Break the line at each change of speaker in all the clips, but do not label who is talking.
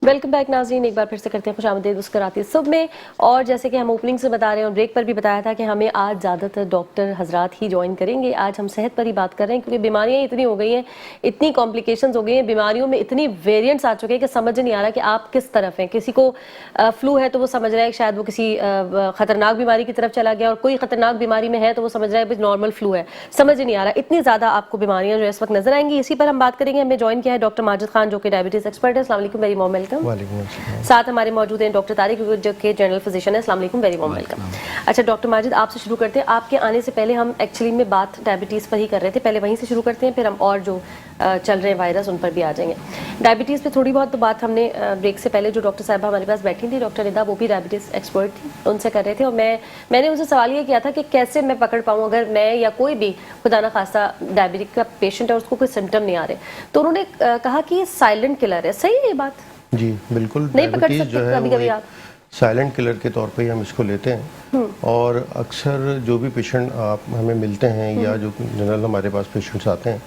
Welcome back नाज़रीन, एक बार फिर से करते हैं खुशामदीद मुस्कुराती सुबह में। और जैसे कि हम ओपनिंग से बता रहे हैं और ब्रेक पर भी बताया था कि हमें आज ज़्यादातर डॉक्टर हजरात ही ज्वाइन करेंगे। आज हम सेहत पर ही बात कर रहे हैं क्योंकि बीमारियां इतनी हो गई हैं, इतनी कॉम्प्लिकेशंस हो गई हैं, बीमारियों में इतनी वेरिएंट्स आ चुके हैं कि समझ नहीं आ रहा कि आप किस तरफ हैं। किसी को फ्लू है तो वो समझ रहा है कि शायद वो किसी खतरनाक बीमारी की तरफ चला गया, और कोई खतरनाक बीमारी में है तो वो समझ रहा है कि नॉर्मल फ्लू है। समझ नहीं आ रहा, इतनी ज़्यादा आपको बीमारियां जो इस वक्त नजर आएंगी। इसी पर हम बात करेंगे। हमें ज्वाइन किया है डॉक्टर माजिद खान जो कि डायबिटीज़ एक्सपर्ट है। अस्सलाम वालेकुम, वेरी वार्म वेलकम। साथ हमारे मौजूद हैं डॉक्टर तारिक जो कि जनरल फिजिशियन है। अस्सलाम वालेकुम, वेरी वार्म वेलकम। अच्छा डॉक्टर माजिद, आपसे शुरू करते हैं। आपके आने से पहले हम एक्चुअली में बात डायबिटीज़ पर ही कर रहे थे, पहले वहीं से शुरू करते हैं, फिर हम और जो चल रहे हैं वायरस उन पर भी आ जाएंगे। डायबिटीज़ पे थोड़ी बहुत तो बात हमने ब्रेक से पहले जो डॉक्टर साहब हमारे पास बैठी थी, डॉक्टर निदा, वो भी डायबिटीज़ एक्सपर्ट थी, उनसे कर रहे थे। और मैंने उनसे सवाल ये किया था कि कैसे मैं पकड़ पाऊँ अगर मैं या कोई भी खुदा ना खास्ता डायबिटिक का पेशेंट है और उसको कोई सिम्टम नहीं आ रहे। तो उन्होंने कहा कि ये साइलेंट किलर है। सही है ये बात?
जी बिल्कुल,
नहीं पकड़ सकते
जो है
कभी कभी आप?
साइलेंट किलर के तौर पे ही हम इसको लेते हैं। और अक्सर जो भी पेशेंट आप हमें मिलते हैं या जो जनरल हमारे पास पेशेंट्स आते हैं,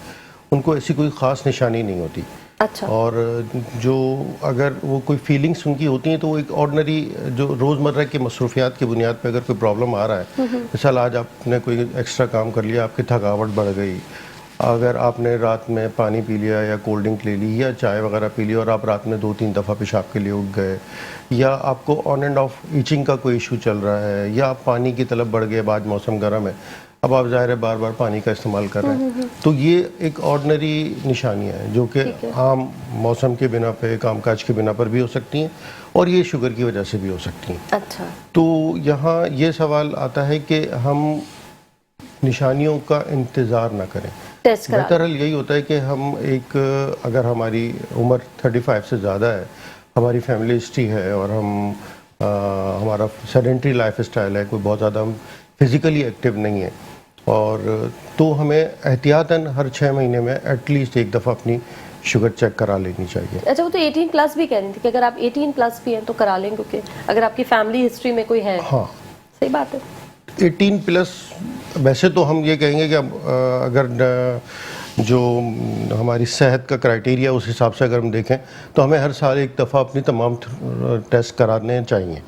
उनको ऐसी कोई ख़ास निशानी नहीं होती।
अच्छा।
और जो अगर वो कोई फीलिंग्स उनकी होती हैं तो वो एक ऑर्डिनरी जो रोज़मर्रा की मसरूफियात की बुनियाद पे अगर कोई प्रॉब्लम आ रहा है, मिसाल आज आपने कोई एक्स्ट्रा काम कर लिया, आपकी थकावट बढ़ गई, अगर आपने रात में पानी पी लिया या कोल्ड ड्रिंक ले ली या चाय वगैरह पी ली और आप रात में 2-3 दफ़ा पेशाब के लिए उठ गए, या आपको ऑन एंड ऑफ ईचिंग का कोई इशू चल रहा है, या आप पानी की तलब बढ़ गए, आज मौसम गर्म है, अब आप ज़ाहिर है बार बार पानी का इस्तेमाल कर रहे हैं, तो ये एक ऑर्डिनरी निशानियाँ हैं जो कि आम मौसम के बिना पे, कामकाज के बिना पर भी हो सकती हैं और ये शुगर की वजह से भी हो सकती हैं।
अच्छा।
तो यहाँ ये सवाल आता है कि हम निशानियों का इंतज़ार ना करें। बेहतर यही होता है कि हम एक, अगर हमारी उम्र 35 से ज़्यादा है, हमारी फैमिली हिस्ट्री है और हमारा सेडेंट्री लाइफ स्टाइल है, कोई बहुत ज़्यादा हम फिज़िकली एक्टिव नहीं है, और तो हमें एहतियातन हर 6 महीने में एटलीस्ट एक दफ़ा अपनी शुगर चेक करा लेनी चाहिए।
अच्छा, वो तो 18 प्लस भी कह रही थी कि अगर आप 18 प्लस भी हैं तो करा लें, क्योंकि अगर आपकी फैमिली हिस्ट्री में कोई है।
हाँ,
सही बात है।
18 प्लस वैसे तो हम ये कहेंगे कि अगर जो हमारी सेहत का क्राइटेरिया उस हिसाब से अगर हम देखें तो हमें हर साल एक दफ़ा अपनी तमाम टेस्ट कराने चाहिए।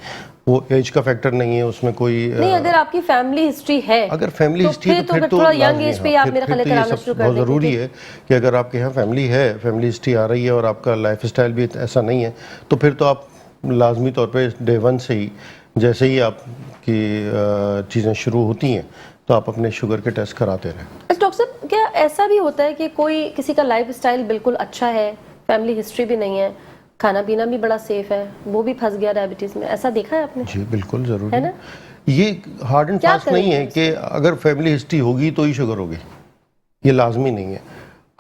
वो एज का फैक्टर नहीं है उसमें कोई
नहीं। अगर आपकी फैमिली हिस्ट्री है,
अगर फैमिली
तो
हिस्ट्री
तो फिर थोड़ा यंग एज पे आप मेरे ख्याल
तो
कराना शुरू कर
बहुत
दें।
ज़रूरी है कि अगर आपके यहाँ फैमिली है, फैमिली हिस्ट्री आ रही है और आपका लाइफ स्टाइल भी ऐसा नहीं है, तो फिर तो आप लाजमी तौर पे डे 1 से ही, जैसे ही आपकी चीज़ें शुरू होती हैं, तो आप अपने शुगर के टेस्ट कराते रहें।
अच्छा डॉक्टर साहब, क्या ऐसा भी होता है कि कोई किसी का लाइफ स्टाइल बिल्कुल अच्छा है, फैमिली हिस्ट्री भी नहीं है, खाना पीना भी बड़ा सेफ है, वो भी फंस गया डायबिटीज़ में? ऐसा देखा है आपने?
जी बिल्कुल, ज़रूर
है ना।
ये हार्ड एंड फास्ट नहीं है कि अगर फैमिली हिस्ट्री होगी तो ही शुगर होगी, ये लाजमी नहीं है।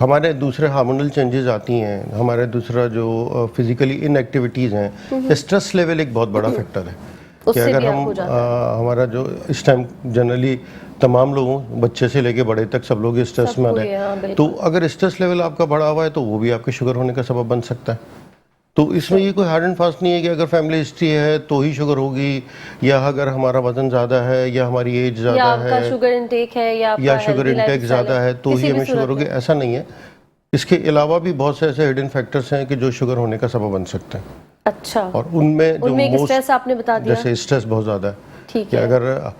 हमारे दूसरे हार्मोनल चेंजेस आती हैं, हमारे दूसरा जो फिजिकली इनएक्टिविटीज़ हैं, स्ट्रेस लेवल एक बहुत बड़ा फैक्टर है कि अगर हम हमारा जो इस टाइम जनरली तमाम लोगों, बच्चे से लेके बड़े तक सब लोग स्ट्रेस में रहे, तो अगर स्ट्रेस लेवल आपका बढ़ा हुआ है तो वो भी आपके शुगर होने का सबब बन सकता है। तो इसमें ये कोई हार्ड एंड फास्ट नहीं है कि अगर फैमिली हिस्ट्री है तो ही शुगर होगी, या अगर हमारा वजन ज़्यादा है, या हमारी एज ज़्यादा है,
शुगर इंटेक है, या
शुगर इंटेक ज़्यादा है तो ही हमें शुगर होगी, ऐसा नहीं है। इसके अलावा भी बहुत से ऐसे हिडन फैक्टर्स हैं कि जो शुगर होने का सबब बन सकते हैं।
अच्छा।
और उनमें जो
स्ट्रेस आपने बता दिया,
जैसे स्ट्रेस बहुत ज़्यादा है।
ठीक
है, अगर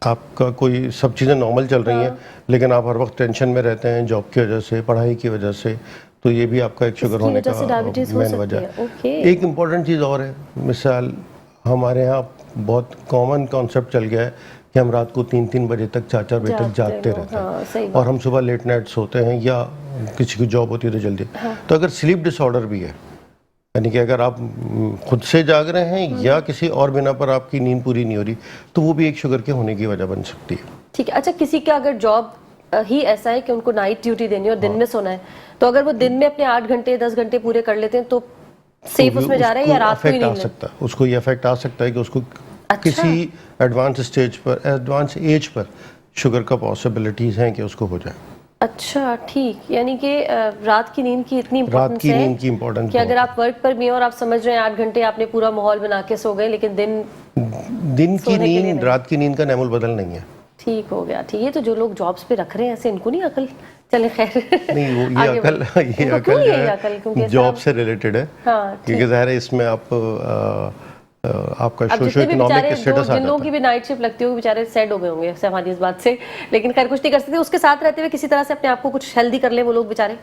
आपका कोई सब चीज़ें नॉर्मल चल रही हैं लेकिन आप हर वक्त टेंशन में रहते हैं, जॉब की वजह से, पढ़ाई की वजह से, तो ये भी आपका एक शुगर होने का मेन वजह है। एक इम्पॉर्टेंट चीज़ और है, मिसाल हमारे यहाँ बहुत कॉमन कॉन्सेप्ट चल गया है कि हम रात को 3-3 बजे तक, 4-4 बजे तक जागते रहते हैं, और हम सुबह लेट नाइट सोते हैं, या किसी की जॉब होती है तो जल्दी। तो अगर स्लीप डिसऑर्डर भी है, यानी कि अगर आप खुद से जाग रहे हैं या किसी और बिना पर आपकी नींद पूरी नहीं हो रही, तो वो भी एक शुगर के होने की वजह बन सकती है।
ठीक है। अच्छा, किसी का अगर जॉब ही ऐसा है कि उनको नाइट ड्यूटी देनी है और दिन में सोना है, तो अगर वो दिन में अपने 8 घंटे 10 घंटे पूरे कर लेते हैं तो सेफ तो उसमें जा रहा है, या रात को ही नहीं?
उसको ये इफेक्ट आ सकता है कि उसको किसी एडवांस स्टेज पर, एडवांस एज पर शुगर का पॉसिबिलिटीज हैं कि उसको हो जाए।
अच्छा, ठीक। यानी कि रात की नींद की इतनी इम्पोर्टेंस है कि अगर आप वर्क पर भी हैं और आप समझ रहे हैं 8 घंटे आपने पूरा माहौल बना के सो गए, लेकिन दिन
की नींद, रात की नींद का नैमुल बदल नहीं है।
ठीक हो गया। ठीक है, तो जो लोग जॉब्स पे रख रहे हैं ऐसे, इनको नहीं अकल चले खैर
नहीं वो ये
आगे
अकल
बढ़ो।
ये
उनको
अकल
क्यों
जो
ये अकल? क्योंकि
है
ऐसा-
जॉब से रिलेटेड है,
हाँ,
क्योंकि ज़ाहिर है इसमें आप आपका
अब
सोशो
जितने भी
इकोनॉमिक
बेचारे
स्टेटस आ
जिन लोगों
जाता
की
है।
भी नाइट शिफ्ट लगती होगी बेचारे सैड हो गए होंगे से हमारी इस बात से, लेकिन खैर कुछ नहीं कर सकते। उसके साथ रहते हुए किसी तरह से अपने आप को कुछ हेल्दी कर ले वो लोग बेचारे,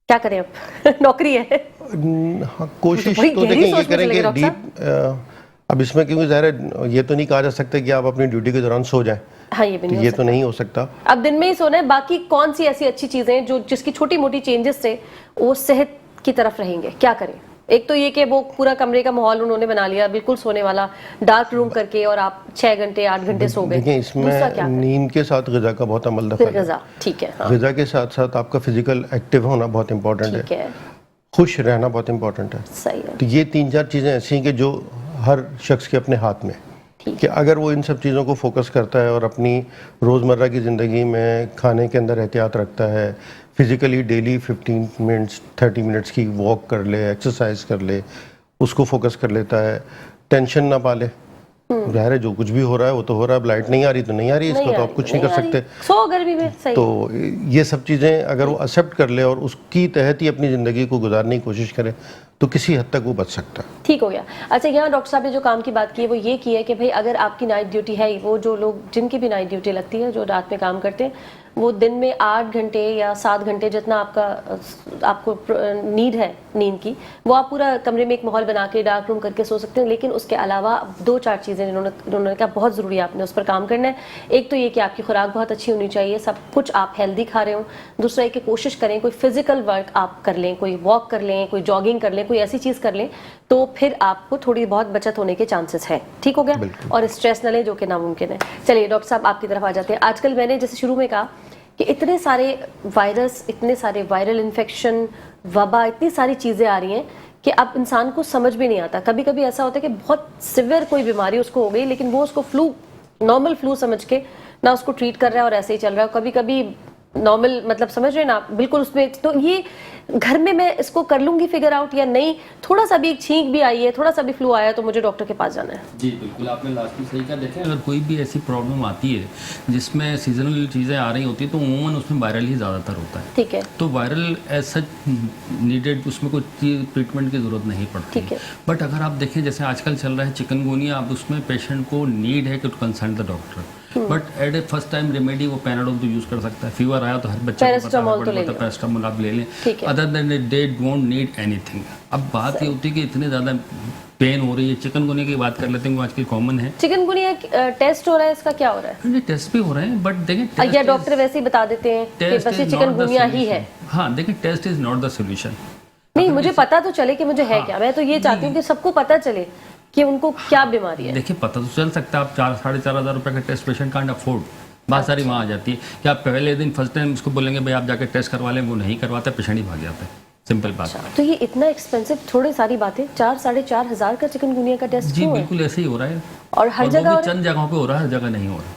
क्या करें अब नौकरी है।
हाँ कोशिश
बड़ी
तो
गहरी
देखें ये
सोच में चले
करें
गए
कि
डॉक्टर
डीप अब इसमें क्योंकि ज़ाहिर है ये तो नहीं कहा जा सकता कि आप अपनी ड्यूटी के दौरान सो जाएं,
हाँ ये भी नहीं हो
ये
सकता।
तो नहीं हो सकता।
अब दिन में ही सोना है, बाकी कौन सी ऐसी अच्छी चीजें हैं जो जिसकी छोटी मोटी चेंजेस से वो सेहत की तरफ रहेंगे, क्या करें? एक तो ये कि वो पूरा कमरे का माहौल उन्होंने बना लिया बिल्कुल सोने वाला, डार्क रूम करके, और आप 6 घंटे 8 घंटे सो गए।
देखिए
दूसरा क्या
इसमें
करें?
नींद के साथ ग़िज़ा का बहुत अमल
फिर
दखल है।
ग़िज़ा, ठीक है, हाँ
ग़िज़ा के साथ साथ आपका फिजिकल एक्टिव होना बहुत इंपॉर्टेंट
ठीक
है,
है,
खुश रहना बहुत इंपॉर्टेंट है।
सही है,
तो ये 3-4 चीज़ें ऐसी हैं कि जो हर शख्स के अपने हाथ में है।
ठीक
कि अगर वो इन सब चीज़ों को फोकस करता है और अपनी रोज़मर्रा की ज़िंदगी में खाने के अंदर एहतियात रखता है, फिज़िकली डेली 15 मिनट्स 30 मिनट्स की वॉक कर ले, एक्सरसाइज कर ले, उसको फोकस कर लेता है, टेंशन ना पाले। ज़ाहिर है जो कुछ भी हो रहा है वो तो हो रहा है, अब लाइट नहीं आ रही तो नहीं आ रही, इसका तो आप कुछ नहीं कर सकते।
सो गर्मी में सही
तो ये सब चीज़ें अगर वो एक्सेप्ट कर ले और उसकी तहत ही अपनी ज़िंदगी को गुजारने की कोशिश करे तो किसी हद तक वो बच सकता है।
ठीक हो गया। अच्छा यहाँ डॉक्टर साहब ने जो काम की बात की है वो ये की है कि भाई अगर आपकी नाइट ड्यूटी है, वो जो लोग जिनकी भी नाइट ड्यूटी लगती है जो रात में काम करते हैं वो दिन में 8 घंटे या 7 घंटे जितना आपको नीड है नींद की, वो आप पूरा कमरे में एक माहौल बना के डार्क रूम करके सो सकते हैं। लेकिन उसके अलावा 2-4 चीज़ें इन्होंने कहा बहुत ज़रूरी है, आपने उस पर काम करना है। एक तो ये कि आपकी खुराक बहुत अच्छी होनी चाहिए, सब कुछ आप हेल्दी खा रहे हो। दूसरा ये कि कोशिश करें कोई फिजिकल वर्क आप कर लें, कोई वॉक कर लें, कोई जॉगिंग कर लें, कोई ऐसी चीज़ कर लें तो फिर आपको थोड़ी बहुत बचत होने के चांसेस हैं। ठीक हो गया? और स्ट्रेस न लें जो कि नामुमकिन है। चलिए डॉक्टर साहब आपकी तरफ आ जाते हैं। आजकल मैंने जैसे शुरू में कहा कि इतने सारे वायरस, इतने सारे वायरल इन्फेक्शन, वबा, इतनी सारी चीज़ें आ रही हैं कि अब इंसान को समझ भी नहीं आता। कभी कभी ऐसा होता है कि बहुत सिवियर कोई बीमारी उसको हो गई लेकिन वो उसको फ्लू, नॉर्मल फ्लू समझ के ना उसको ट्रीट कर रहा है और ऐसे ही चल रहा है। कभी कभी नॉर्मल मतलब समझ रहे हैं ना बिल्कुल उसमें, तो ये घर में मैं इसको कर लूंगी फिगर आउट या नहीं, थोड़ा सा भी छींक भी आई है, थोड़ा सा भी फ्लू आया तो मुझे डॉक्टर के पास जाना है।
जी बिल्कुल, आपने लास्ट में सही कहा। देखें अगर कोई भी ऐसी प्रॉब्लम आती है जिसमें सीजनल चीज़ें आ रही होती है तो उमूमन उसमें वायरल ही ज़्यादातर होता है।
ठीक है,
तो वायरल एज सच नीडेड, उसमें कोई ट्रीटमेंट की ज़रूरत नहीं पड़ती।
ठीक है।
बट अगर आप देखें जैसे आजकल चल रहा है चिकनगुनिया, अब उसमें पेशेंट को नीड है कि to consult the doctor. But at a first time remedy वो पैराडोल तो यूज़ कर सकता है। फीवर आया तो हर बच्चे को
पैरासिटामोल तो ले लो।
पैरासिटामोल आप ले लें।
ठीक है।
Other than they don't need anything. अब बात ये होती है कि इतने ज़्यादा पेन हो रही है। चिकनगुनिया की बात कर लेते हैं, वो आजकल कॉमन है।
चिकनगुनिया टेस्ट हो रहा है, इसका क्या हो रहा है?
नहीं, टेस्ट भी हो रहे हैं बट देखें
या डॉक्टर वैसे ही बता देते हैं कि बस ये चिकनगुनिया ही है?
हाँ देखिए, test is not the solution.
नहीं, मुझे पता तो चले कि मुझे है क्या। मैं तो ये चाहती हूँ कि सबको पता चले कि उनको क्या बीमारी है।
देखिए पता तो चल सकता है। आप 4-4.5 रुपए का टेस्ट पेशेंट कांट अफोर्ड, बात सारी वहाँ आ जाती है कि आप पहले दिन फर्स्ट टाइम उसको बोलेंगे भाई आप जाकर टेस्ट करवा लें, वो नहीं करवाता, पेशेंट ही भाग जाता है। सिंपल बात है।
तो ये इतना एक्सपेंसिव, थोड़ी सारी बातें, 4-4.5 हज़ार का चिकनगुनिया का टेस्ट
जी
क्यों है?
बिल्कुल ऐसे ही हो रहा है।
और हर
वो
जगह
भी
हो रहा है?
चंद जगहों पे हो रहा है, हर जगह नहीं हो रहा।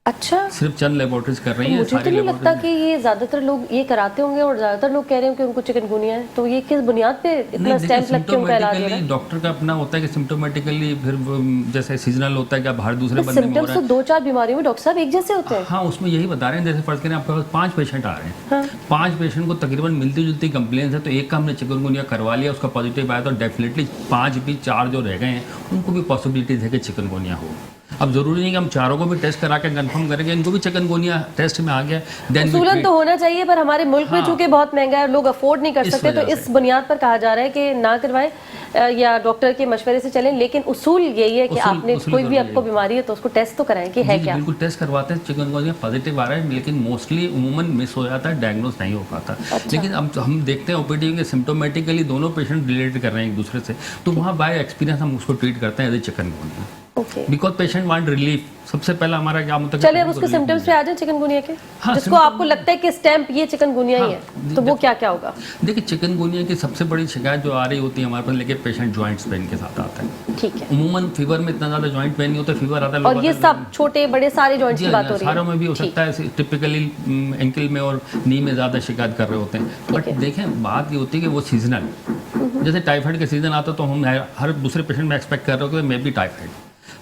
अच्छा,
सिर्फ चंद लेबोरेटरीज कर रही हैं।
मुझे तो नहीं लगता कि ये ज्यादातर लोग ये कराते होंगे और ज्यादातर लोग कह रहे हैं कि उनको चिकनगुनिया है। तो ये किस बुनियाद पे इतना स्टैम्प लग के उनका इलाज हो रहा है?
डॉक्टर का अपना होता है कि सिम्टोमेटिकली, फिर जैसे सीजनल होता है कि आप हर दूसरे बंदे में हो
सिम्टम्स
रहा
तो
है।
2-4 बीमारियों में डॉक्टर साहब एक जैसे होते हैं।
हाँ, उसमें यही बता रहे हैं। जैसे फर्ज करें आपके पास 5 पेशेंट आ रहे हैं,
हाँ।
5 पेशेंट को तकरीबन मिलती जुलती कंप्लेंट्स है, तो एक का हमने चिकनगुनिया करवा लिया, उसका पॉजिटिव आया, तो डेफिनेटली 5 भी 4 जो रह गए हैं उनको भी पॉसिबिलिटीज है कि चिकनगुनिया हो। अब जरूरी नहीं कि हम चारों को भी टेस्ट करा के कंफर्म करेंगे इनको भी चिकनगुनिया टेस्ट में आ गया देन
उसूलन तो होना चाहिए, पर हमारे मुल्क में
हाँ।
चूंकि बहुत महंगा है और लोग अफोर्ड नहीं कर
इस
सकते, तो
वजह
इस
से।
बुनियाद पर कहा जा रहा है कि ना करवाएं या डॉक्टर के मशवरे से चलें। लेकिन उसूल यही है कि आपने
उसूल
कोई भी
जरूरी
आपको
है।
बीमारी है तो उसको टेस्ट तो कराएं कि है
जी,
क्या।
बिल्कुल टेस्ट करवाते हैं। चिकनगुनिया पॉजिटिव आ रहा है लेकिन मोस्टली उमूमन मिस हो जाता है, डायग्नोज नहीं हो पाता। लेकिन अब हम देखते हैं ओपीडी में सिम्टोमेटिकली दोनों पेशेंट रिलेटेड कर रहे हैं एक दूसरे से, तो वहाँ बाय एक्सपीरियंस हम उसको ट्रीट करते हैं as a chikungunya.
Okay,
because patient want relief. सबसे पहला हमारा क्या होता है?
चलिए अब उसके सिम्टम्स पे आ जाए चिकनगुनिया के,
हाँ,
जिसको आपको लगता है कि स्टैम्प ये चिकनगुनिया ही
हाँ,
है, तो वो क्या क्या होगा?
देखिए, चिकनगुनिया की सबसे बड़ी शिकायत जो आ रही होती है हमारे पास, लेके पेशेंट जॉइंट्स पेन के साथ आता है।
ठीक है,
उमूमन फीवर में इतना ज़्यादा जॉइंट पेन नहीं होता, फीवर आता है
और ये सब छोटे बड़े सारे जॉइंट्स की बात हो रही है?
सारों में भी हो सकता है। टिपिकली एंकल में और नी में ज़्यादा शिकायत कर रहे होते हैं। बट देखें बात ये होती है कि वो सीजनल, जैसे टाइफाइड का सीजन आता है तो हम हर दूसरे पेशेंट में एक्सपेक्ट कर रहे होते हैं मे बी टाइफाइड।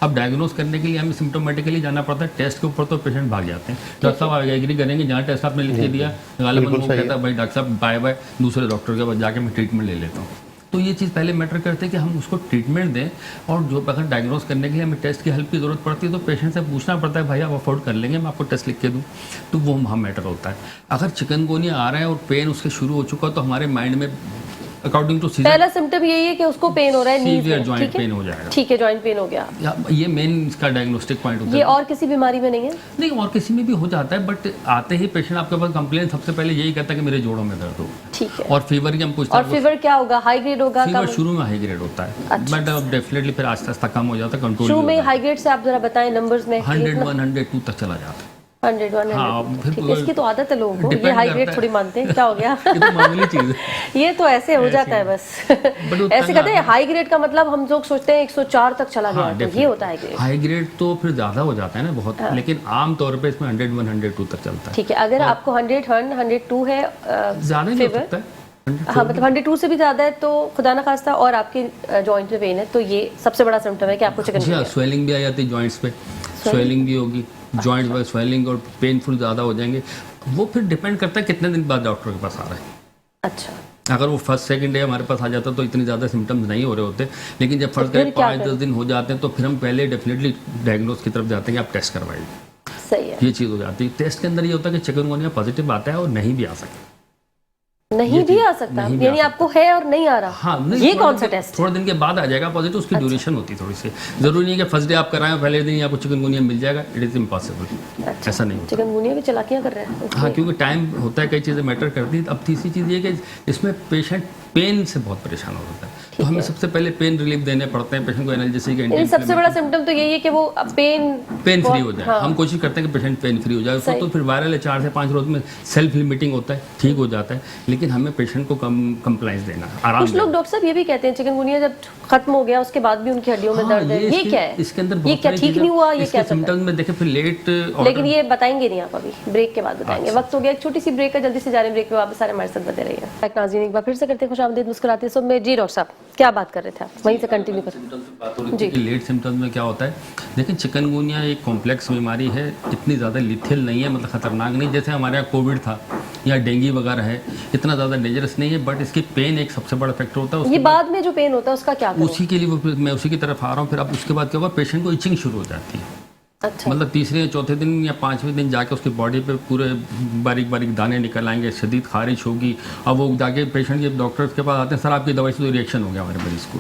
अब डायग्नोस करने के लिए हमें सिम्टोमेटिकली जाना पड़ता है, टेस्ट के ऊपर तो पेशेंट भाग जाते हैं। डॉक्टर साहब आप एग्री करेंगे, जहाँ टेस्ट आपने लिख के दिया गालिबन वो कहता है भाई डॉक्टर साहब बाय बाय, दूसरे डॉक्टर के पास जाके मैं ट्रीटमेंट ले लेता हूँ। तो ये चीज़ पहले मैटर करते हैं कि हम उसको ट्रीटमेंट दें, और जो अगर डायग्नोस करने के लिए हमें टेस्ट की हेल्प की ज़रूरत पड़ती है तो पेशेंट से पूछना पड़ता है भाई आप अफोर्ड कर लेंगे, मैं आपको टेस्ट लिख के दूँ, तो वो वहाँ मैटर होता है। अगर चिकनगुनिया आ रहा है और पेन उसके शुरू हो चुका तो हमारे माइंड में अकॉर्डिंग टू
पहला सिम्टम यही है कि उसको पेन हो रहा है, नीज में,
जॉइंट पेन हो जाएगा।
ठीक है, जॉइंट पेन हो गया,
ये मेन इसका डायग्नोस्टिक पॉइंट होता है।
ये और किसी बीमारी में नहीं है?
नहीं, और किसी में भी हो जाता है, बट आते ही पेशेंट आपके पास कंप्लेन सबसे पहले यही कहता है कि मेरे जोड़ों में दर्द हो।
ठीक है।
और फीवर की हम पूछते हैं,
और फीवर क्या होगा, हाई ग्रेड होगा?
फीवर शुरू में हाई ग्रेड होता है, बट डेफिनेटली फिर आस्ते आस्ते कम हो जाता है, कंट्रोल
शुरू में हाई ग्रेड से आप जरा बताएं नंबर्स में।
101 102 तक चला जाता है।
101
हाँ, फिर
ठीक है, इसकी तो आदत है लोगों को, ये
depend
हाई
करता
ग्रेड
है।
थोड़ी मानते हैं, क्या हो गया?
ये तो मामूली चीज़ है।
ये तो ऐसे हो जाता है बस। ऐसे कहते हैं हाई ग्रेड का मतलब हम लोग सोचते हैं 104 तक चला गया, तो ये होता है ग्रेड।
हाई ग्रेड तो फिर ज़्यादा हो जाता है ना बहुत, लेकिन आम तौर पे इसमें 101 102 तक चलता है।
ठीक है, अगर आपको 101 102 है
ज़्यादा नहीं हो सकता है।
हाँ, मतलब 102 से भी ज़्यादा है तो खुदा ना खास्ता, और आपके जॉइंट में पेन है, तो ये सबसे बड़ा सिम्टम है कि आपको चिकनगुनिया है।
स्वेलिंग भी आ जाती है जॉइंट्स पे, स्वेलिंग भी होगी, जॉइंट पर स्वेलिंग और पेनफुल ज़्यादा हो जाएंगे। वो फिर डिपेंड करता है कितने दिन बाद डॉक्टर के पास आ रहा है।
अच्छा,
अगर वो फर्स्ट सेकंड डे हमारे पास आ जाता तो इतनी ज़्यादा सिम्टम्स नहीं हो रहे होते, लेकिन जब फर्स्ट डे 5-10 दिन हो जाते हैं तो फिर हम पहले डेफिनेटली डायग्नोस की तरफ जाते हैं कि आप टेस्ट करवाइए।
सही है।
ये चीज़ हो जाती है। टेस्ट के अंदर ये होता है कि चिकनगुनिया पॉजिटिव आता है और नहीं भी आ सकता।
नहीं भी आ सकता, यानी आपको है और नहीं आ रहा।
हाँ, नहीं,
ये कौन सा टेस्ट?
थोड़े दिन के बाद आ जाएगा पॉजिटिव, उसकी ड्यूरेशन होती है थोड़ी सी। जरूरी नहीं है कि फर्स्ट डे आप कराएं पहले दिन ही आपको चिकनगुनिया मिल जाएगा, इट इज़ इम्पॉसिबल।
अच्छा,
ऐसा नहीं होता।
चिकनगुनिया भी चालाकियां कर रहे हैं।
हाँ, क्योंकि टाइम होता है, कई चीज़ें मैटर करती हैं। अब तीसरी चीज़ ये कि इसमें पेशेंट पेन से बहुत परेशान हो जाता है, तो हमें सबसे पहले पेन रिलीफ देने पड़ते हैं पेशेंट को, एनाल्जेसिक
यानी सबसे बड़ा सिम्टम तो यही है कि वो पेन
फ्री हो जाए। हम कोशिश करते हैं कि पेशेंट पेन फ्री हो जाए। तो फिर वायरल है 4 से 5 रोज में सेल्फ लिमिटिंग होता है, ठीक हो जाता है, लेकिन हमें पेशेंट को कंप्लाइंस देना, आराम।
कुछ लोग डॉक्टर साहब ये भी कहते हैं चिकनगुनिया जब खत्म हो गया उसके बाद भी उनकी हड्डियों में दर्द है, ये क्या है?
इसके अंदर
ये क्या ठीक नहीं हुआ, ये क्या
सिम्टम्स में देखें फिर लेट,
लेकिन ये बताएंगे नहीं आप, अभी ब्रेक के बाद बताएंगे। वक्त हो गया एक छोटी सी ब्रेक का, जल्दी से जा रहे हैं ब्रेक पे, वापस सारे हमारे साथ बने रहिए। नाज़रीन एक बार फिर से करते हैं खुशामदीद मुस्कुराते सब में। जी डॉक्टर साहब क्या बात कर रहे थे आप, वहीं से कंटिन्यू करें जी।
लेट सिम्टम्स में क्या होता है, देखिए चिकनगुनिया एक कॉम्प्लेक्स बीमारी है, इतनी ज़्यादा लिथियल नहीं है, मतलब खतरनाक नहीं जैसे हमारे यहाँ कोविड था या डेंगू वगैरह है, इतना ज़्यादा डेंजरस नहीं है, बट इसकी पेन एक सबसे बड़ा फैक्टर होता है।
ये बाद में जो पेन होता है उसका क्या करें?
उसी के लिए मैं उसी की तरफ आ रहा हूँ। फिर अब उसके बाद क्या हुआ, पेशेंट को इचिंग शुरू हो जाती है।
अच्छा,
मतलब तीसरे या चौथे दिन या 5वें दिन जाके उसकी बॉडी पे पूरे बारीक बारीक दाने निकल आएंगे, शदीद खारिश होगी। अब वो जाके पेशेंट के डॉक्टर के पास आते हैं, सर आपकी दवाई से तो रिएक्शन हो गया हमारे मरीज को।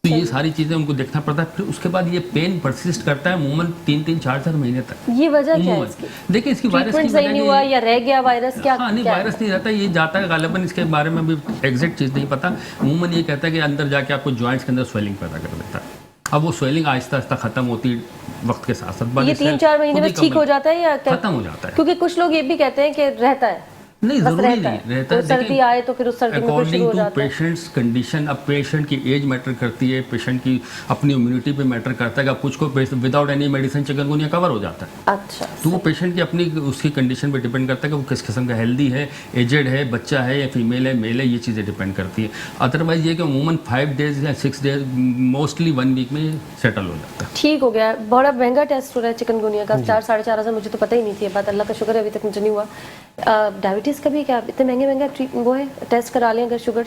तो ये सारी चीज़ें उनको देखना पड़ता है। फिर उसके बाद ये पेन परसिस्ट करता है अमूमन 3-3, 4-4 महीने तक।
ये वजह क्या है इसकी?
देखिए इसकी वायरस की
सही नहीं हुआ या रह गया वायरस, क्या?
हाँ, नहीं वायरस नहीं रहता, ये जाता है गालिबन, इसके बारे में भी एग्जैक्ट चीज़ नहीं पता। अमूमन ये कहता है कि अंदर जाके आपको जॉइंट्स के अंदर स्वेलिंग पैदा कर देता है। अब वो स्वेलिंग आहिस्ता आहिस्ता खत्म होती है वक्त के साथ साथ।
ये 3-4 महीने में ठीक हो जाता है या
खत्म हो जाता है?
क्योंकि कुछ लोग ये भी कहते हैं कि रहता है,
नहीं जरूरी नहीं रहता है।
सर्दी आए तो फिर उस सर्दी में फिर शुरू हो जाता है।
पेशेंट्स कंडीशन, अब पेशेंट की एज मैटर करती है, पेशेंट की अपनी इम्यूनिटी पे मैटर करता है कि अब कुछ को without any medicine chikungunya cover हो जाता है।
अच्छा,
तो वो पेशेंट की अपनी उसकी कंडीशन पे डिपेंड करता है कि वो किस किस्म का हेल्दी है, एजेड है, बच्चा है या फीमेल है, मेल है, ये चीज़ें डिपेंड करती है। अदरवाइज ये कि अमूमन 5 डेज या 6 डेज, मोस्टली 1 वीक में सेटल हो जाता है।
ठीक हो गया। बड़ा महंगा टेस्ट हो रहा है चिकनगुनिया का, 4-4.5 हज़ार, मुझे तो पता ही नहीं थी ये बात, अल्लाह का शुक्र है अभी तक मुझे नहीं हुआ। डायबिटीज़ का भी क्या इतने महंगे वो है, टेस्ट करा लें अगर शुगर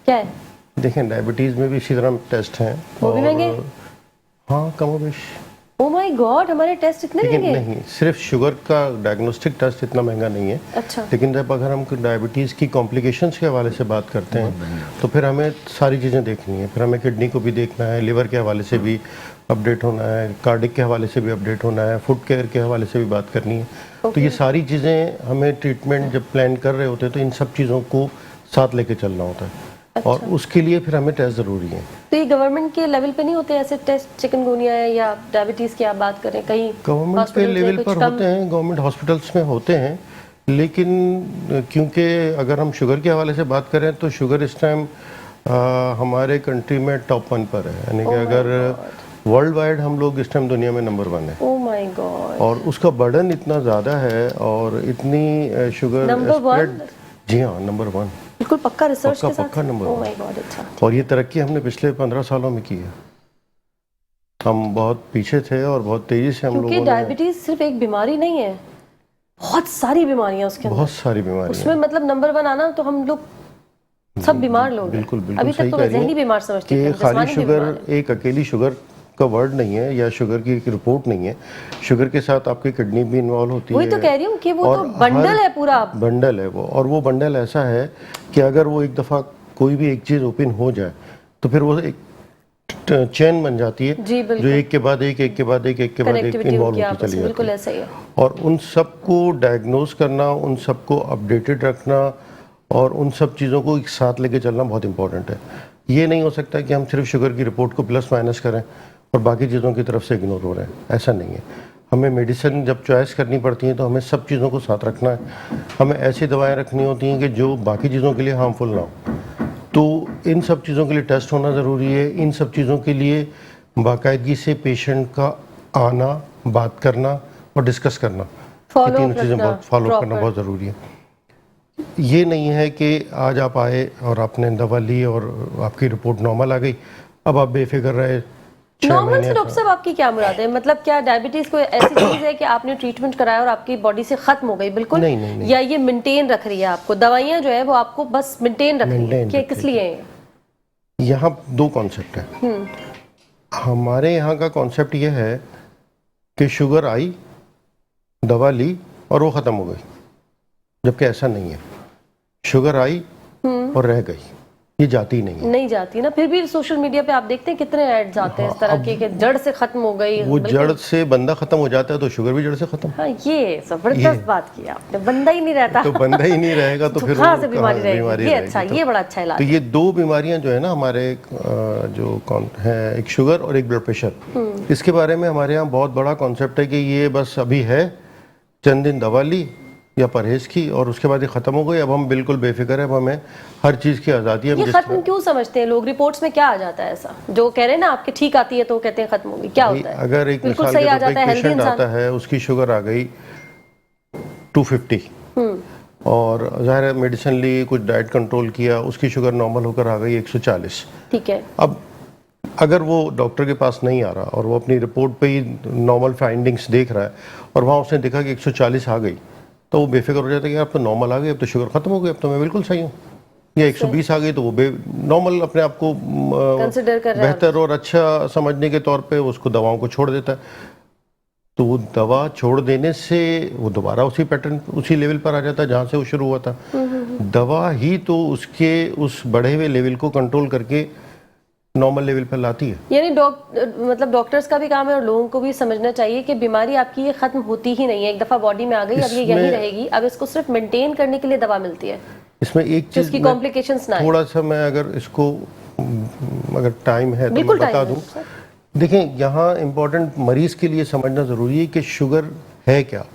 क्या है?
देखें डायबिटीज़ में भी इसी तरह टेस्ट हैं,
वो भी महंगे?
हाँ कमोबेश।
ओह माय गॉड, हमारे टेस्ट इतने महंगे?
नहीं, सिर्फ शुगर का डायग्नोस्टिक टेस्ट इतना महंगा नहीं है।
अच्छा,
लेकिन जब अगर हम डायबिटीज़ की कॉम्प्लिकेशंस के हवाले से बात करते हैं तो फिर हमें सारी चीज़ें देखनी है। फिर हमें किडनी को भी देखना है, लिवर के हवाले से भी अपडेट होना है, कार्डिक के हवाले से भी अपडेट होना है, फूड केयर के हवाले से भी बात करनी है। तो ये सारी चीज़ें हमें ट्रीटमेंट जब प्लान कर रहे होते हैं तो इन सब चीज़ों को साथ लेके चलना होता है। अच्छा। और उसके लिए फिर हमें टेस्ट ज़रूरी है।
तो ये गवर्नमेंट के लेवल पे नहीं होते ऐसे टेस्ट, चिकनगुनिया है या डायबिटीज़ की आप बात करें, कहीं
गवर्नमेंट के लेवल पर होते हैं, गवर्नमेंट हॉस्पिटल्स में होते हैं, लेकिन क्योंकि अगर हम शुगर के हवाले से बात करें तो शुगर इस टाइम हमारे कंट्री में टॉप 1 पर है, यानी कि अगर वर्ल्ड वाइड हम लोग इस टाइम दुनिया में नंबर 1 है।
ओह माय गॉड,
और उसका बर्डन इतना ज़्यादा है और इतनी शुगर स्प्रेड। जी हाँ, नंबर 1
बिल्कुल पक्का रिसर्च के साथ।
पक्का नंबर 1।
ओह माय गॉड, अच्छा।
और ये तरक्की हमने पिछले 15 सालों में की है। हम बहुत पीछे थे और बहुत तेजी से हम
क्योंकि
लोगों ने,
डायबिटीज सिर्फ एक बीमारी नहीं है, बहुत सारी बीमारियां उसके अंदर,
बहुत सारी बीमारियां,
उसमें मतलब नंबर 1 आना तो हम लोग सब बीमार लोग हैं।
बिल्कुल बिल्कुल
अभी
सही
तक तो
कह
मैं
रही हैं
जहनी बीमार समझती
कि
थी,
खाली
जिस्मानी भी
शुगर
बीमार है।
एक अकेली शुगर का वर्ड नहीं है या शुगर की एक रिपोर्ट नहीं है। शुगर के साथ आपकी किडनी भी इन्वॉल्व होती है।
वही तो कह रही हूँ कि वो
और
तो बंडल
हर
है पूरा।
बंडल है वो, और वो बंडल ऐसा है कि अगर वो एक दफ़ा कोई भी एक चीज़ ओपन हो जाए तो फिर वो एक चेन बन जाती है,
जी बिल्कुल,
जो एक के बाद एक, एक के बाद एक, एक के बाद एक
कनेक्टिविटी
इन्वॉल्व
होगी
होती
आपस
चली
में,
जाती
बिल्कुल
है।
ऐसा ही है।
और उन सबको डायग्नोज करना, उन सबको अपडेटेड रखना और उन सब चीज़ों को एक साथ लेके चलना बहुत इंपॉर्टेंट है। ये नहीं हो सकता कि हम सिर्फ शुगर की रिपोर्ट को प्लस माइनस करें और बाकी चीज़ों की तरफ से इग्नोर हो रहे हैं, ऐसा नहीं है। हमें मेडिसिन जब चॉइस करनी पड़ती है तो हमें सब चीज़ों को साथ रखना है। हमें ऐसी दवाएं रखनी होती हैं कि जो बाकी चीज़ों के लिए हार्मफुल ना हो। तो इन सब चीज़ों के लिए टेस्ट होना ज़रूरी है। इन सब चीज़ों के लिए बाकायदगी से पेशेंट का आना, बात करना और डिस्कस करना, ये तीनों चीज़ें बहुत फॉलो करना बहुत ज़रूरी है। ये नहीं है कि आज आप आए और आपने दवा ली और आपकी रिपोर्ट नॉर्मल आ गई, अब आप बेफिक्र रहे 6
नॉर्मल
महीने।
से डॉक्टर साहब आपकी क्या मुराद है? मतलब क्या डायबिटीज कोई ऐसी चीज है कि आपने ट्रीटमेंट कराया और आपकी बॉडी से खत्म हो गई बिल्कुल?
नहीं, नहीं, नहीं।
या ये मेंटेन रख रही है आपको, दवाइयां जो है वो आपको बस मेंटेन रख रही है
Maintain
कि
रख
किस
रही
लिए है?
यहाँ दो कॉन्सेप्ट है। हमारे यहाँ का कॉन्सेप्ट ये है कि शुगर आई, दवा ली और वो ख़त्म हो गई, जबकि ऐसा नहीं है। शुगर आई और रह गई, ये जाती नहीं है।
नहीं जाती ना। फिर भी सोशल मीडिया पे आप देखते हैं कितने एड्स आते हैं इस तरह के कि जड़ से खत्म हो गई।
वो
बिल्कुल।
जड़ से बंदा ख़त्म हो जाता है तो शुगर भी जड़ से ख़त्म।
हाँ, ये जबरदस्त बात की आपने। बंदा ही नहीं रहता
तो बंदा ही नहीं रहेगा तो फिर
कहाँ
वो
से बीमारी
कहाँ
रहेगी? ये अच्छा,
रहेगी?
ये बड़ा अच्छा इलाज
तो
है।
ये दो बीमारियां जो है ना हमारे जो कौन है, एक शुगर और एक ब्लड प्रेशर, इसके बारे में हमारे यहाँ बहुत बड़ा कॉन्सेप्ट है कि ये बस अभी है, चंद दिन दवा ली या परहेज की और उसके बाद ये ख़त्म हो गई। अब हम बिल्कुल बेफिक्र है, अब हमें हर चीज़ की आज़ादी है।
ये खत्म क्यों समझते हैं लोग? रिपोर्ट्स में क्या आ जाता है ऐसा जो कह रहे हैं ना आपके ठीक आती है तो वो कहते हैं खत्म हो गई? क्या होता है?
अगर एक
बिल्कुल
मिसाल
सही
के
आ
तौर पे
जाता है
एक
हेल्दी
पेशेंट
इंसान।
आता है, उसकी शुगर आ गई 250 और ज़ाहिर है मेडिसिन ली, कुछ डाइट कंट्रोल किया, उसकी शुगर नॉर्मल होकर आ गई 140।
ठीक है।
अब अगर वो डॉक्टर के पास नहीं आ रहा और वो अपनी रिपोर्ट पे ही नॉर्मल फाइंडिंग्स देख रहा है और वहाँ उसने देखा कि 140 आ गई, तो वो बेफिक्र हो जाता है कि अब तो नॉर्मल आ गई, अब तो शुगर खत्म हो गई, अब तो मैं बिल्कुल सही हूँ। या 120 आ गई तो वो नॉर्मल अपने आप को
कंसिडर कर रहे हैं।
बेहतर और अच्छा समझने के तौर पे उसको दवाओं को छोड़ देता है। तो वो दवा छोड़ देने से वो दोबारा उसी पैटर्न, उसी लेवल पर आ जाता है जहाँ से वो शुरू हुआ था। दवा ही तो उसके उस बढ़े हुए लेवल को कंट्रोल करके नॉर्मल लेवल पर लाती है।
यानी मतलब डॉक्टर्स का भी काम है और लोगों को भी समझना चाहिए कि बीमारी आपकी ये खत्म होती ही नहीं है। एक दफा बॉडी में आ गई, अब ये यहीं रहेगी। अब इसको सिर्फ मेंटेन करने के लिए दवा मिलती है।
इसमें एक चीज
उसकी कॉम्प्लिकेशंस ना
थोड़ा सा मैं अगर इसको अगर टाइम है तो मैं
बिल्कुल
बता
टाइम
दूं। देखें, यहाँ इम्पोर्टेंट मरीज के लिए समझना ज़रूरी है कि शुगर है क्या।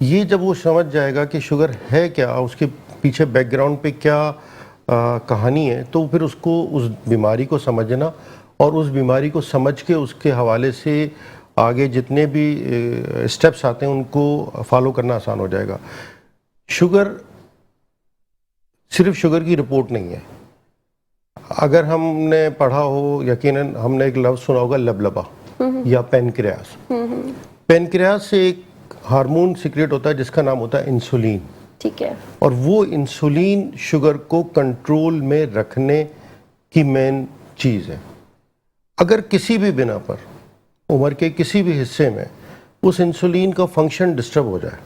ये जब वो समझ जाएगा कि शुगर है क्या, उसके पीछे बैकग्राउंड पे क्या कहानी है, तो फिर उसको उस बीमारी को समझना और उस बीमारी को समझ के उसके हवाले से आगे जितने भी स्टेप्स आते हैं उनको फॉलो करना आसान हो जाएगा। शुगर सिर्फ शुगर की रिपोर्ट नहीं है। अगर हमने पढ़ा हो, यकीनन हमने एक लफ्ज़ सुना होगा लबलबा या पेनक्रियास। पेनक्रियास से एक हार्मोन सीक्रेट होता है जिसका नाम होता है इंसुलिन।
ठीक है।
और वो इंसुलिन शुगर को कंट्रोल में रखने की मेन चीज़ है। अगर किसी भी बिना पर उम्र के किसी भी हिस्से में उस इंसुलिन का फंक्शन डिस्टर्ब हो जाए,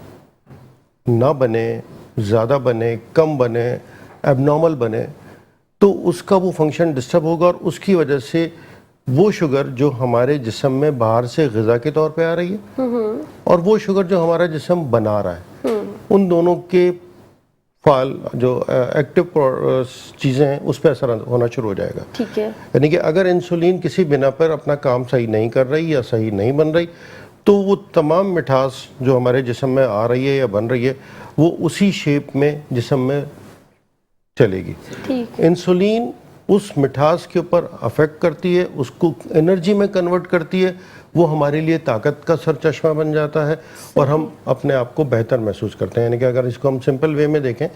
ना बने, ज़्यादा बने, कम बने, एबनॉर्मल बने, तो उसका वो फंक्शन डिस्टर्ब होगा और उसकी वजह से वो शुगर जो हमारे जिस्म में बाहर से ग़िज़ा के तौर पे आ रही है और वो शुगर जो हमारा जिस्म बना रहा है, उन दोनों के फाल जो एक्टिव चीज़ें हैं उस पर असर होना शुरू हो जाएगा।
ठीक है।
यानी कि अगर इंसुलिन किसी बिना पर अपना काम सही नहीं कर रही या सही नहीं बन रही, तो वो तमाम मिठास जो हमारे जिस्म में आ रही है या बन रही है वो उसी शेप में जिस्म में चलेगी।
ठीक।
इंसुलिन उस मिठास के ऊपर अफेक्ट करती है, उसको एनर्जी में कन्वर्ट करती है, वो हमारे लिए ताकत का सरचश्मा बन जाता है और हम अपने आप को बेहतर महसूस करते हैं। यानी कि अगर इसको हम सिंपल वे में देखें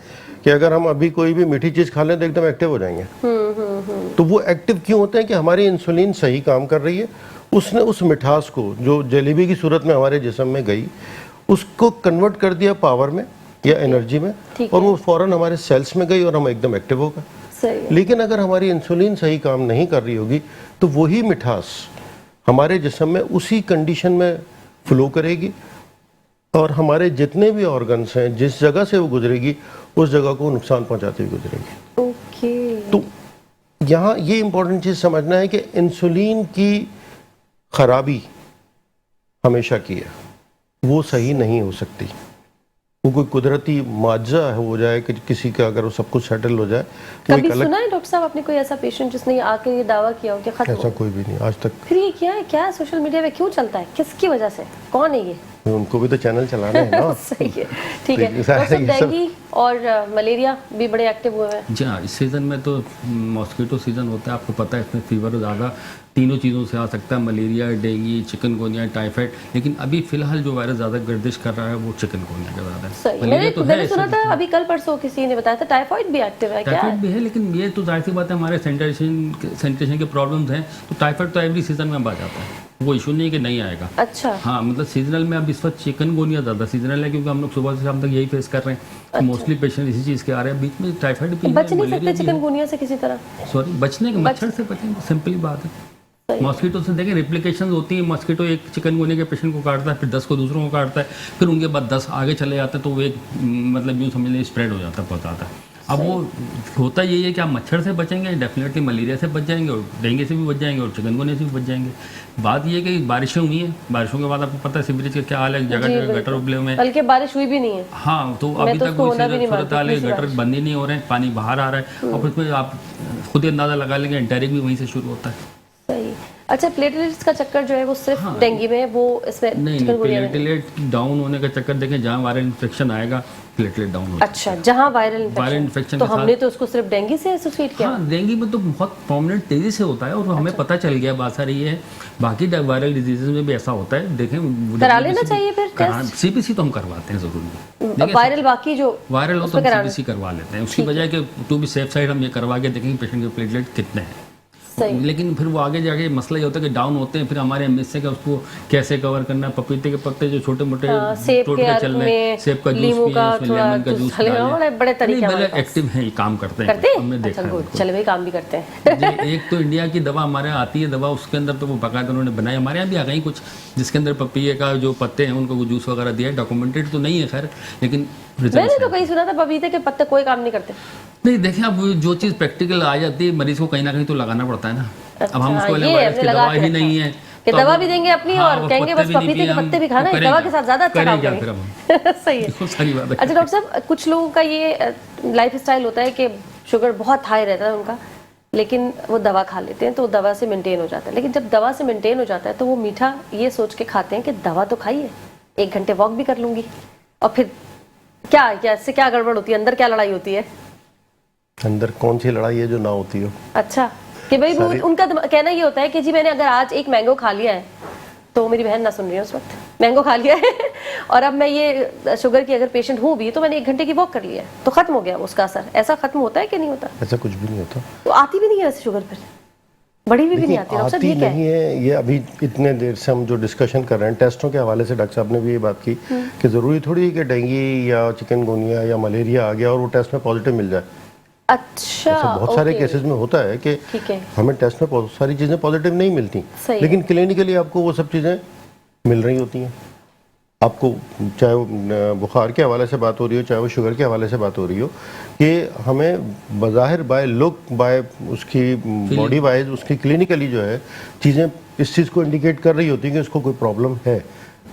कि अगर हम अभी कोई भी मीठी चीज़ खा लें तो एकदम एक्टिव हो जाएंगे। तो वो एक्टिव क्यों होते हैं कि हमारी इंसुलिन सही काम कर रही है उसने उस मिठास को जो जलेबी की सूरत में हमारे जिस्म में गई, उसको कन्वर्ट कर दिया पावर में या एनर्जी में,
ठीक
और
है।
वो फौरन हमारे सेल्स में गई और हम एकदम एक्टिव हो गए।
सही है।
लेकिन अगर हमारी इंसुलिन सही काम नहीं कर रही होगी तो वही मिठास हमारे जिस्म में उसी कंडीशन में फ्लो करेगी और हमारे जितने भी ऑर्गन्स हैं, जिस जगह से वो गुजरेगी उस जगह को नुकसान पहुंचाती हुई गुजरेगी।
ओके।
तो यहाँ ये इंपॉर्टेंट चीज़ समझना है कि इंसुलिन की खराबी हमेशा की है, वो सही नहीं हो सकती। वो कोई कुदरती मुआवजा हो जाए कि किसी का अगर वो सब कुछ सेटल हो जाए तो
कभी
एक अलग,
सुना है डॉक्टर साहब आपने कोई ऐसा पेशेंट जिसने आके ये दावा किया हो कि खत्म
ऐसा
हो?
कोई भी नहीं आज तक।
फिर ये क्या है सोशल मीडिया पे क्यों चलता है, किसकी वजह से, कौन है ये?
उनको भी तो चैनल चलाना है ना।
सही है, ठीक
तो
है।
ये सारा
डॉक्टर साहब,
ये सब-
डेंगू और मलेरिया भी बड़े एक्टिव हुए हैं।
जी हाँ, इस सीज़न में तो मॉस्किटो सीज़न होता है, आपको पता है इसमें फीवर ज़्यादा तीनों चीज़ों से आ सकता है, मलेरिया, डेंगू, चिकनगुनिया, टाइफाइड। लेकिन अभी फिलहाल जो वायरस ज़्यादा गर्दिश कर रहा है वो चिकनगुनिया का ज़्यादा है।
सही,
मलेरिया तो
मैंने
है,
सुना
ऐसा
था अभी कल परसों किसी ने बताया था टाइफाइड भी एक्टिव है, क्या
टाइफाइड
है?
भी है, लेकिन ये तो जाहिर सी बात है हमारे सैनिटेशन के प्रॉब्लम्स हैं, तो टाइफाइड तो एवरी सीजन में अब आ जाता है, वो इशू नहीं है कि नहीं आएगा।
अच्छा।
हाँ, मतलब सीजनल में अब इस वक्त चिकनगुनिया ज़्यादा सीजनल है, क्योंकि हम लोग सुबह से शाम तक यही फेस कर रहे हैं। मोस्टली पेशेंट इसी चीज़ के आ रहे हैं, बीच में टाइफाइड भी है,
बच नहीं
मलेरिया
सकते
भी है।
चिकनगुनिया से किसी तरह?
सॉरी, बचने के मच्छर से बचेंगे, सिंपली बात है।
सही।
मॉस्किटो से देखें रिप्लिकेशन होती है, मॉस्किटो एक चिकनगुनिया के पेशेंट को काटता है, फिर 10 को दूसरों को काटता है, फिर उनके बाद 10 आगे चले जाते हैं, तो वो एक मतलब यूँ समझ लें स्प्रेड हो जाता है, बहुत ज़्यादा। अब वो होता यही है कि आप मच्छर से बचेंगे, डेफिनेटली मलेरिया से बच जाएंगे, और डेंगू से भी बच जाएंगे, और चिकनगुनिया से भी बच जाएंगे। बात ये है कि बारिशें हुई हैं, बारिशों के बाद आपको पता है सीवरेज का क्या हाल है, जगह
जी,
जगह
बिल्कुल।
गटर उबले हुए हैं।
बल्कि बारिश हुई भी नहीं है।
हाँ, तो
मैं
अभी
तो
तक
उसको
वो
होना भी नहीं
सूरत
मानती,
हाल है,
इतनी सी
गटर
बारिश।
बंद ही नहीं हो रहे हैं, पानी बाहर आ रहा है, और उसमें आप खुद ही अंदाज़ा लगा लेंगे एंटेरिक भी वहीं से शुरू होता है।
सही। अच्छा, प्लेटलेट्स का चक्कर जो है वो सिर्फ
हाँ।
डेंगू में, वो इसमें
नहीं,
चिकनगुनिया में?
प्लेटलेट डाउन होने का चक्कर देखें, जहाँ वायरल इन्फेक्शन आएगा प्लेटलेट डाउन होता है।
अच्छा, जहाँ वायरल
वायरल
इन्फेक्शन,
इन्फेक्शन
तो
के
हमने
साथ-
तो उसको सिर्फ डेंगू से एसोसिएट किया।
हाँ, डेंगू में तो बहुत प्रोमिनेंट तेजी से होता है, और हमें पता चल गया, बात सारी ये है। बाकी वायरल डिजीजेज में भी ऐसा होता है, देखें
करा लेना चाहिए फिर टेस्ट?
सीपीसी तो हम करवाते हैं जरूरी।
वायरल बाकी जो
वायरल हो तो
उसमें
हम
कराना।
सीपीसी करवा लेते हैं, उसकी वजह है कि टू बी सेफ साइड हम ये करवा के देखेंगे पेशेंट के प्लेटलेट कितने हैं।
सही।
लेकिन फिर वो आगे जाके मसला ये होता है कि डाउन होते हैं, फिर हमारे एमएस से का उसको कैसे कवर करना है। पपीते के पत्ते जो छोटे मोटे
हाँ, सेब
टोट
के
के
अर्क
चल रहे हैं,
में
सेब का जूस
नींबू
पिए,
का
उसमें
थोड़ा
लेमन का
जूस
जूस
डालें,
डालें।
बड़े तरीके
नहीं,
हमारे
बड़े
पास।
एक्टिव हैं, ये काम करते हैं,
करते
हमने
हैं?
देखा
अच्छा,
है
गुड,
उनको।
चलो भाई काम भी करते हैं।
जी, एक तो इंडिया की दवा हमारे यहाँ आती है, दवा उसके अंदर तो वो बाकायदा उन्होंने बनाई, हमारे यहाँ भी आ गई कुछ, जिसके अंदर पपीए का जो पत्ते हैं उनको वो जूस वगैरह दिया है। डॉक्यूमेंटेड तो नहीं है खैर, लेकिन
मैंने
रिजल्ट
तो कहीं सुना था पपीते के पत्ते कोई काम नहीं करते।
नहीं। देखें, अब जो चीज़ प्रैक्टिकल आ जाती है, मरीज को कहीं ना कहीं तो लगाना पड़ता है ना। अब हम
अच्छा,
उसको
ये
वायरस
हमने
की
लगा
दवा
के
ही
रखा
नहीं है
कि
तो
दवा
अब-
भी देंगे अपनी,
हाँ,
और
वो
कहेंगे
पत्ते
बस
भी नहीं
पपीते
दिए,
के पत्ते भी
हम
खाना है,
करें
दवा
क्या?
के साथ ज्यादा अच्छा
करें
काम
क्या
करेंगे।
फिर अब हम?
सही है।
बिल्कुल सारी बात है।
अच्छा डॉक्टर साहब, कुछ लोगों का ये लाइफ स्टाइल होता है कि शुगर बहुत हाई रहता है उनका, लेकिन वो दवा खा लेते हैं तो वो दवा से मेंटेन हो जाता है। लेकिन जब दवा से मेंटेन हो जाता है तो वो मीठा ये सोच के खाते हैं कि दवा तो खाई है, 1 घंटे वॉक भी कर लूंगी, और फिर क्या क्या इससे क्या गड़बड़ होती है, अंदर क्या लड़ाई होती है?
अंदर कौन सी लड़ाई है जो ना होती हो?
अच्छा, कि भाई वो
सारी-
उनका कहना ये होता है कि जी मैंने अगर आज एक मैंगो खा लिया है, तो मेरी बहन ना सुन रही है उस वक्त, मैंगो खा लिया है और अब मैं ये शुगर की अगर पेशेंट हूँ भी, तो मैंने 1 घंटे की वॉक कर लिया है, तो खत्म हो गया उसका असर। ऐसा खत्म होता है कि नहीं होता?
ऐसा कुछ भी नहीं होता।
तो आती भी नहीं है वैसे शुगर पर, बड़ी भी नहीं
देखिए,
आती। डॉक्टर साहब,
आती
ये क्या
नहीं
है?
है। ये अभी इतने देर से हम जो डिस्कशन कर रहे हैं टेस्टों के हवाले से, डॉक्टर साहब ने भी ये बात की कि ज़रूरी थोड़ी है कि डेंगू या चिकनगुनिया या मलेरिया आ गया और वो टेस्ट में पॉजिटिव मिल जाए।
अच्छा,
ऐसे बहुत सारे
ओके,
केसेस में होता है कि
ठीक है।
हमें टेस्ट में बहुत सारी चीज़ें पॉजिटिव नहीं मिलती,
सही
लेकिन क्लिनिकली आपको वो सब चीज़ें मिल रही होती हैं। आपको चाहे वो बुखार के हवाले से बात हो रही हो, चाहे वो शुगर के हवाले से बात हो रही हो, कि हमें बज़ाहिर बाय लुक, बाय उसकी बॉडी वाइज, उसकी क्लिनिकली जो है चीज़ें इस चीज़ को इंडिकेट कर रही होती हैं कि उसको कोई प्रॉब्लम है।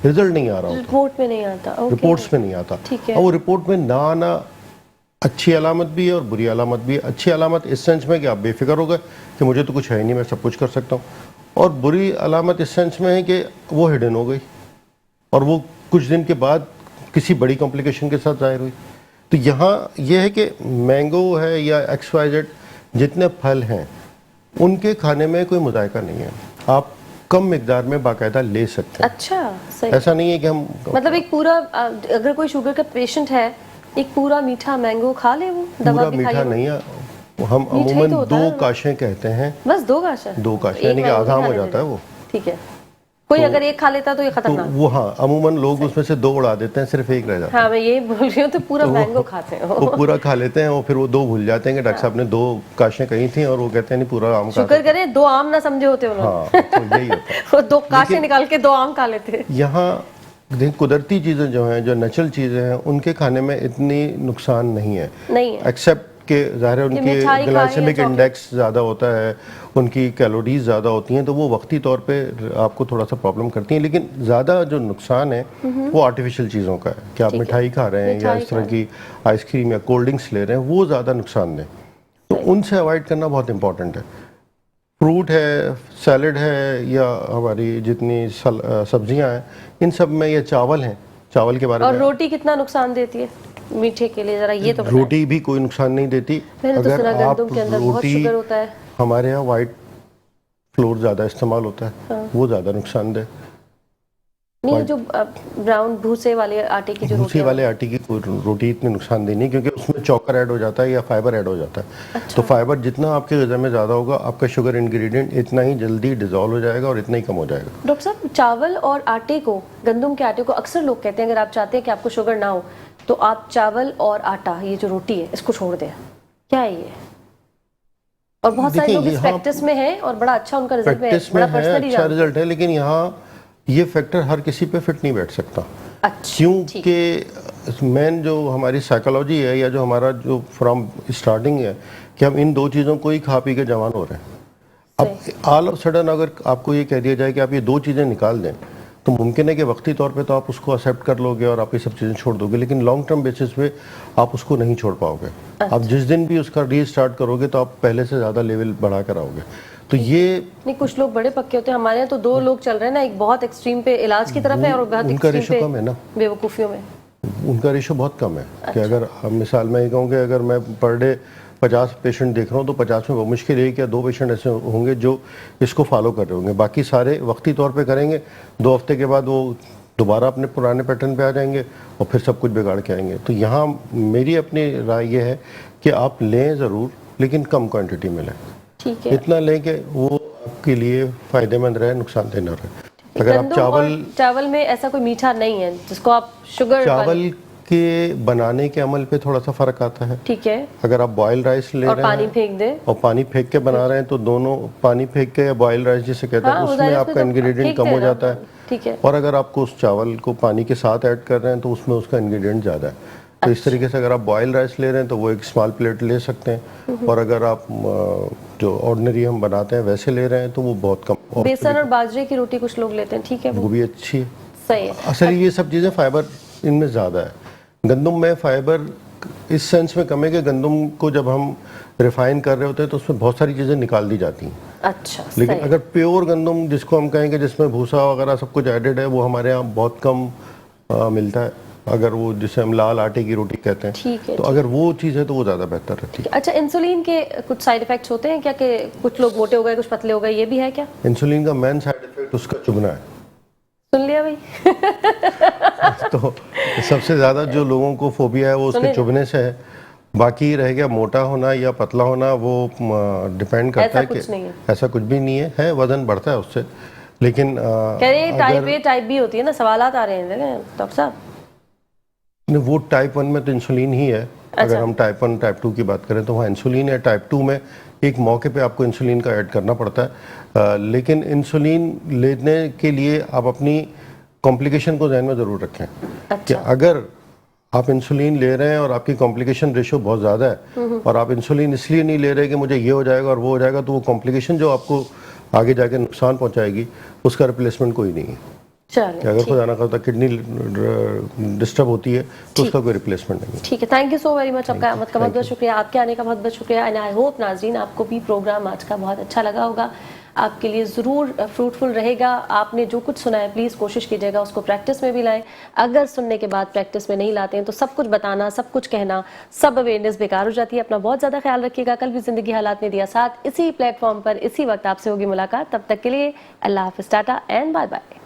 रिजल्ट नहीं आ रहा होता,
रिपोर्ट में नहीं आता। ओके,
रिपोर्ट्स में नहीं आता।
ठीक है।
और वो रिपोर्ट में ना आना अच्छी अलामत भी है और बुरी अलामत भी है। अच्छी अलामत इस सेंस में कि आप बेफिक्र हो गए कि मुझे तो कुछ है ही नहीं, मैं सब कुछ कर सकता हूँ, और बुरी अलामत इस सेंस में है कि वो हिडन हो गई और वो कुछ दिन के बाद किसी बड़ी कॉम्प्लिकेशन के साथ जाहिर हुई। तो यहाँ ये है कि मैंगो है या XYZ जितने फल हैं उनके खाने में कोई मुज़ायका नहीं है, आप कम मिकदार में बाकायदा ले सकते हैं।
अच्छा, सही।
ऐसा नहीं है कि हम
मतलब एक पूरा अगर कोई शुगर का पेशेंट है, एक पूरा मीठा मैंगो खा ले, वो दवा
पूरा
भी
मीठा
खाई हो।
नहीं है, हम
मीठा ही
अमूमन
तो होता
2
है।
काशें कहते हैं,
बस 2 काशा?
2 काशें
एक
यानी कि
मैंगो
आधा
भी
हो
खाने
जाता है
देते।
वो।
ठीक है, कोई अगर एक खा लेता तो ये
तो
खतरनाक।
वो हाँ अमूमन लोग उसमें से 2 उड़ा देते हैं, सिर्फ एक रह जाता है।
हाँ मैं यही बोल रही हूँ, तो पूरा मैंगो खाते हैं
वो पूरा खा लेते हैं और फिर वो 2 भूल जाते हैं कि डॉक्टर साहब ने 2 काशें कही थी और वो कहते हैं नहीं पूरा आम खा।
शुक्र करें 2 आम ना समझे होते उन्होंने।
हाँ तो यही होता है।
वो 2 काशे निकाल के 2 आम खा लेते।
यहाँ देखिए कुदरती चीज़ें जो हैं, जो नेचुरल चीज़ें हैं, उनके खाने में इतनी नुकसान नहीं है,
नहीं है।
एक्सेप्ट के ज़ाहिर है उनकी
मिठाई
ग्लाइसेमिक
खाएं या
इंडेक्स ज़्यादा होता है, उनकी कैलोरीज ज़्यादा होती हैं, तो वो वक्ती तौर पे आपको थोड़ा सा प्रॉब्लम करती हैं, लेकिन ज़्यादा जो नुकसान है वो आर्टिफिशियल चीज़ों का है कि आप
ठीक है।
मिठाई खा रहे हैं या
मिठाई
इस तरह की आइसक्रीम या कोल्ड ड्रिंक्स ले रहे हैं, वो ज़्यादा नुकसानदेह, तो उनसे अवॉइड करना बहुत इंपॉर्टेंट है। फ्रूट है, सैलड है, या हमारी जितनी सब्जियां हैं, इन सब में, या चावल हैं, चावल के बारे
और
में।
रोटी कितना नुकसान देती है मीठे के लिए, जरा ये तो बताएं।
रोटी भी कोई नुकसान नहीं देती।
मैंने तो सुना
अगर आप
गंदम के अंदर बहुत शुगर होता है।
हमारे यहाँ वाइट फ्लोर ज़्यादा इस्तेमाल होता है,
हाँ।
वो ज़्यादा नुकसानदेह।
नहीं, जो ब्राउन भूसे वाले आटे की जो
भूसी
रोटी
वाले आटे की कोई रोटी इतनी नुकसानदेह नहीं, क्योंकि उसमें चॉकर ऐड हो जाता है या फाइबर ऐड हो जाता है। तो फाइबर जितना आपके ग़िज़ा में ज़्यादा होगा, आपका शुगर इंग्रेडिएंट इतना ही जल्दी डिज़ोल्व हो जाएगा और इतना ही कम हो जाएगा।
डॉक्टर साहब, चावल और आटे को, गंदम के आटे को अक्सर लोग कहते हैं अगर आप चाहते हैं कि आपको शुगर ना हो तो आप चावल और आटा, ये जो रोटी है, इसको छोड़ दें, क्या है ये? और बहुत सारे लोग इस प्रैक्टिस में हैं और बड़ा अच्छा उनका रिजल्ट है, बड़ा पर्सनली
अच्छा रिजल्ट है, लेकिन यहाँ ये फैक्टर हर किसी पे फिट नहीं बैठ सकता।
अच्छा,
क्योंकि मेन जो हमारी साइकोलॉजी है, या जो हमारा जो फ्रॉम स्टार्टिंग है कि हम इन 2 चीज़ों को ही खा पी के जवान हो रहे हैं। अब ऑल ऑफ सडन अगर आपको ये कह दिया जाए कि आप ये 2 चीज़ें निकाल दें, तो मुमकिन है कि वक्ती तौर पे तो आप उसको एक्सेप्ट कर लोगे और आप ये सब चीज़ें छोड़ दोगे, लेकिन लॉन्ग टर्म बेसिस पे आप उसको नहीं छोड़ पाओगे। आप जिस दिन भी उसका रीस्टार्ट करोगे तो आप पहले से ज़्यादा लेवल बढ़ा कर आओगे। तो ये
नहीं, कुछ लोग बड़े पक्के होते हैं, हमारे यहाँ तो 2 लोग चल रहे हैं ना, एक बहुत एक्सट्रीम पे इलाज की तरफ है और बहुत
उनका
एक्सट्रीम
रेशो
पे
कम है ना,
बेवकूफ़ियों में।
उनका रेशो बहुत कम है। कि अगर मिसाल मैं ये कहूँ कि अगर मैं पर डे 50 पेशेंट देख रहा हूँ तो 50 में मुश्किल 1 या 2 पेशेंट ऐसे होंगे जो इसको फॉलो कर रहे होंगे, बाकी सारे वक्ती तौर पे करेंगे, 2 हफ्ते के बाद वो दोबारा अपने पुराने पैटर्न पे आ जाएंगे और फिर सब कुछ बिगाड़ के आएंगे। तो यहाँ मेरी अपनी राय ये है कि आप लें ज़रूर, लेकिन कम क्वांटिटी में लें।
ठीक है,
इतना लें कि वो आपके लिए फ़ायदेमंद रहे, नुकसानदेह न रहे। अगर आप
चावल में ऐसा कोई मीठा नहीं है जिसको आप शुगर,
चावल के बनाने के अमल पे थोड़ा सा फ़र्क आता है।
ठीक है,
अगर आप बॉयल राइस ले
और
रहे
पानी
हैं
फेंक दे
और पानी फेंक के बना रहे हैं, तो दोनों पानी फेंक के या बॉयल राइस जिसे कहते हैं,
हाँ,
उसमें आपका इंग्रेडिएंट कम हो जाता है।
ठीक है,
और अगर आपको उस चावल को पानी के साथ ऐड कर रहे हैं तो उसमें उसका इंग्रेडिएंट ज़्यादा है। तो इस तरीके से अगर आप बॉयल राइस ले रहे हैं तो वो एक स्मॉल प्लेट ले सकते हैं, और अगर आप जो ऑर्डिनरी हम बनाते हैं वैसे ले रहे हैं तो वो बहुत कम।
बेसन और बाजरे की रोटी कुछ लोग लेते हैं, ठीक है,
वो भी अच्छी है।
सही है।
असल ये सब चीज़ें फाइबर इनमें ज़्यादा है, गंदम में फाइबर इस सेंस में कम है कि गंदम को जब हम रिफाइन कर रहे होते हैं तो उसमें बहुत सारी चीज़ें निकाल दी जाती हैं।
अच्छा,
लेकिन अगर प्योर गंदम जिसको हम कहेंगे जिसमें भूसा वगैरह सब कुछ एडेड है, वो हमारे यहाँ बहुत कम मिलता है। अगर वो जिसे हम लाल आटे की रोटी कहते हैं, तो अगर वो चीज़ है तो वो ज़्यादा बेहतर रहती है।
अच्छा, इंसुलिन के कुछ साइड इफेक्ट्स होते हैं क्या, कि कुछ लोग मोटे हो गए, कुछ पतले हो गए, ये भी है क्या?
इंसुलिन का मेन साइड इफेक्ट उसका चुभना है।
सुन लिया भाई।
तो सबसे ज़्यादा जो लोगों को फोबिया है वो उसके चुभने से है। बाकी रह गया मोटा होना या पतला होना, वो डिपेंड करता है कि ऐसा कुछ भी नहीं है, वजन बढ़ता है उससे। लेकिन
कह रहे टाइप ए टाइप बी होती है ना, सवालात आ रहे हैं डॉक्टर साहब।
वो टाइप 1 में तो इंसुलिन ही है। अगर हम टाइप 1 टाइप 2 की बात करें तो वहाँ इंसुलिन है। टाइप 2 में एक मौके पे आपको इंसुलिन का ऐड करना पड़ता है, लेकिन इंसुलिन लेने के लिए आप अपनी कॉम्प्लिकेशन को ध्यान में ज़रूर रखें। कि अगर आप इंसुलिन ले रहे हैं और आपकी कॉम्प्लिकेशन रेशो बहुत ज़्यादा है और आप इंसुलिन इसलिए नहीं ले रहे कि मुझे ये हो जाएगा और वो हो जाएगा, तो वो कॉम्प्लिकेशन जो आपको आगे जाके नुकसान पहुँचाएगी उसका रिप्लेसमेंट कोई नहीं है। कि अगर खुदा ना खास्ता किडनी डिस्टर्ब होती है तो उसका कोई रिप्लेसमेंट नहीं है।
ठीक है, thank you so very much. आपका आमद का बहुत बहुत शुक्रिया, आपके आने का बहुत बहुत शुक्रिया। एंड आई होप नाज़रीन आपको भी प्रोग्राम आज का बहुत अच्छा लगा होगा, आपके लिए ज़रूर फ्रूटफुल रहेगा। आपने जो कुछ सुना है प्लीज़ कोशिश कीजिएगा उसको प्रैक्टिस में भी लाएं। अगर सुनने के बाद प्रैक्टिस में नहीं लाते हैं तो सब कुछ बताना, सब कुछ कहना, सब अवेयरनेस बेकार हो जाती है। अपना बहुत ज़्यादा ख्याल रखिएगा। कल भी ज़िंदगी हालात ने दिया साथ, इसी प्लेटफॉर्म पर इसी वक्त आपसे होगी मुलाकात। तब तक के लिए अल्लाह हाफ़िज़, टाटा एंड बाय बाय।